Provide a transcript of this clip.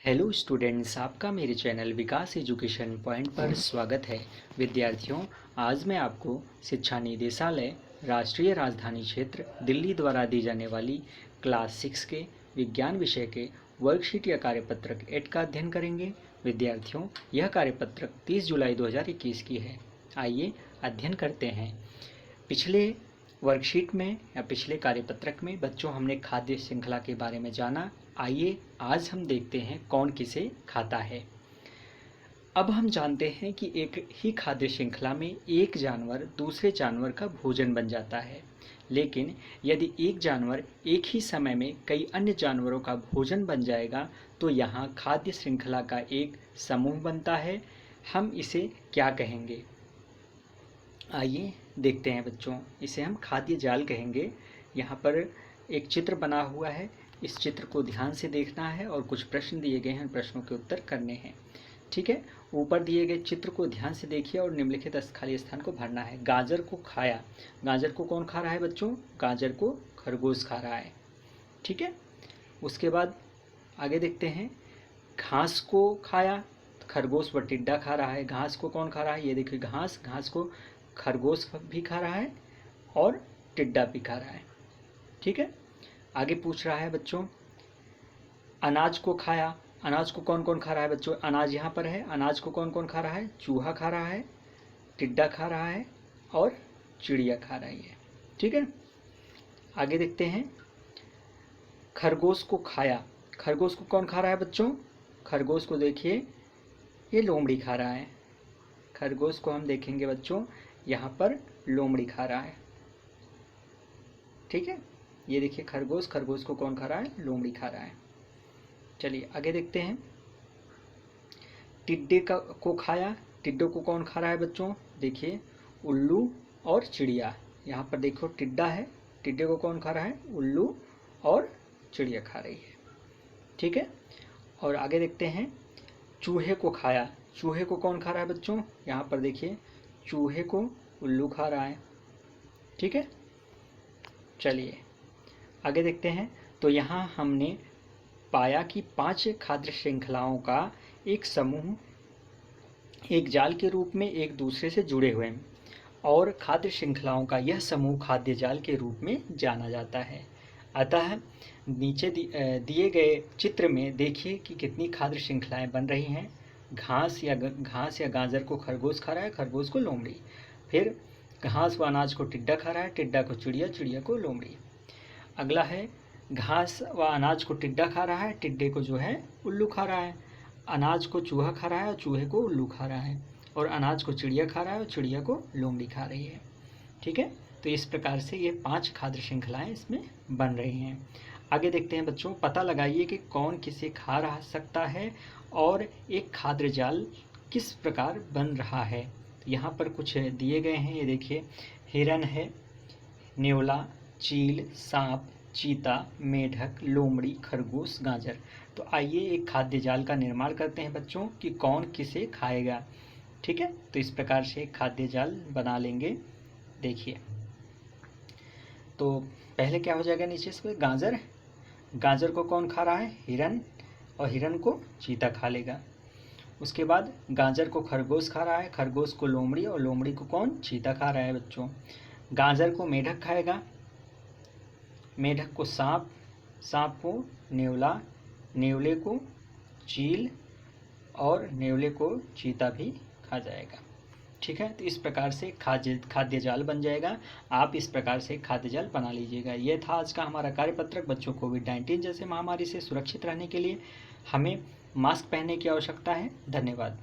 Hello students, आपका मेरे channel विकास education point पर स्वागत है। विद्यार्थियों, आज मैं आपको शिक्षा निदेशालय राष्ट्रीय राजधानी क्षेत्र दिल्ली द्वारा दी जाने वाली क्लास 6 के विज्ञान विषय के वर्कशीट या कार्यपत्रक 8 का अध्ययन करेंगे। विद्यार्थियों, यह कार्यपत्रक 30 जुलाई 2021 की है। आइए अध्ययन करते हैं। पिछले वर्कशीट में या पिछले कार्यपत्रक में बच्चों हमने खाद्य श्रृंखला के बारे में जाना। आइए आज हम देखते हैं कौन किसे खाता है। अब हम जानते हैं कि एक ही खाद्य श्रृंखला में एक जानवर दूसरे जानवर का भोजन बन जाता है, लेकिन यदि एक जानवर एक ही समय में कई अन्य जानवरों का भोजन बन जाएगा तो यहाँ खाद्य श्रृंखला का एक समूह बनता है। हम इसे क्या कहेंगे? आइए देखते हैं बच्चों, इसे हम खाद्य जाल कहेंगे। यहाँ पर एक चित्र बना हुआ है, इस चित्र को ध्यान से देखना है और कुछ प्रश्न दिए गए हैं, प्रश्नों के उत्तर करने हैं। ठीक है, ऊपर दिए गए चित्र को ध्यान से देखिए और निम्नलिखित खाली स्थान को भरना है। गाजर को खाया, गाजर को कौन खा रहा है बच्चों? गाजर को खरगोश खा रहा है। ठीक है, उसके बाद आगे देखते हैं। घास को खाया, खरगोश व टिड्डा खा रहा है। घास को कौन खा रहा है? ये देखिए, घास, घास को खरगोश भी खा रहा है और टिड्डा भी खा रहा है। ठीक है, आगे पूछ रहा है बच्चों, अनाज को खाया, अनाज को कौन कौन खा रहा है बच्चों? अनाज यहाँ पर है, अनाज को कौन कौन खा रहा है? चूहा खा रहा है, टिड्डा खा रहा है और चिड़िया खा रही है। ठीक है, आगे देखते हैं। खरगोश को खाया, खरगोश को कौन खा रहा है बच्चों? खरगोश को देखिए, ये लोमड़ी खा रहा है। खरगोश को हम देखेंगे बच्चों, यहाँ पर लोमड़ी खा रहा है। ठीक है, ये देखिए खरगोश, खरगोश को कौन खा रहा है? लोमड़ी खा रहा है। चलिए आगे देखते हैं। टिड्डे को खाया, टिड्डों को कौन खा रहा है बच्चों? देखिए, उल्लू और चिड़िया। यहाँ पर देखो टिड्डा है, टिड्डे को कौन खा रहा है? उल्लू और चिड़िया खा रही है। ठीक है, और आगे देखते हैं। चूहे को खाया, चूहे को कौन खा रहा है बच्चों? यहाँ पर देखिए, चूहे को उल्लू खा रहा है। ठीक है, चलिए आगे देखते हैं। तो यहाँ हमने पाया कि 5 खाद्य श्रृंखलाओं का एक समूह एक जाल के रूप में एक दूसरे से जुड़े हुए हैं और खाद्य श्रृंखलाओं का यह समूह खाद्य जाल के रूप में जाना जाता है। अतः नीचे दिए गए चित्र में देखिए कि कितनी खाद्य श्रृंखलाएं बन रही हैं। घास या गाजर को खरगोश खा रहा है, खरगोश को लोमड़ी। फिर घास व अनाज को टिड्डा खा रहा है, टिड्डा को चिड़िया, चिड़िया को लोमड़ी। अगला है, घास व अनाज को टिड्डा खा रहा है, टिड्डे को जो है उल्लू खा रहा है। अनाज को चूहा खा रहा है और चूहे को उल्लू खा रहा है। और अनाज को चिड़िया खा रहा है और चिड़िया को लोमड़ी खा रही है। ठीक है, तो इस प्रकार से ये 5 खाद्य श्रृंखलाएं इसमें बन रही हैं। आगे देखते हैं बच्चों, पता लगाइए कि कौन किसे खा रहा सकता है और एक खाद्य जाल किस प्रकार बन रहा है। यहाँ पर कुछ दिए गए हैं, ये देखिए, हिरन है, नेवला, चील, सांप, चीता, मेढक, लोमड़ी, खरगोश, गाजर। तो आइए एक खाद्य जाल का निर्माण करते हैं बच्चों कि कौन किसे खाएगा। ठीक है, तो इस प्रकार से एक खाद्य जाल बना लेंगे। देखिए, तो पहले क्या हो जाएगा, नीचे से गाजर, गाजर को कौन खा रहा है? हिरन, और हिरन को चीता खा लेगा। उसके बाद गाजर को खरगोश खा रहा है, खरगोश को लोमड़ी, और लोमड़ी को कौन? चीता खा रहा है बच्चों। गाजर को मेढक खाएगा, मेढक को सांप, सांप को नेवला, नेवले को चील और नेवले को चीता भी खा जाएगा। ठीक है, तो इस प्रकार से खाद्य जाल बन जाएगा। आप इस प्रकार से खाद्य जाल बना लीजिएगा। यह था आज का हमारा कार्यपत्रक। बच्चों, कोविड-19 जैसे महामारी से सुरक्षित रहने के लिए हमें मास्क पहनने की आवश्यकता है। धन्यवाद।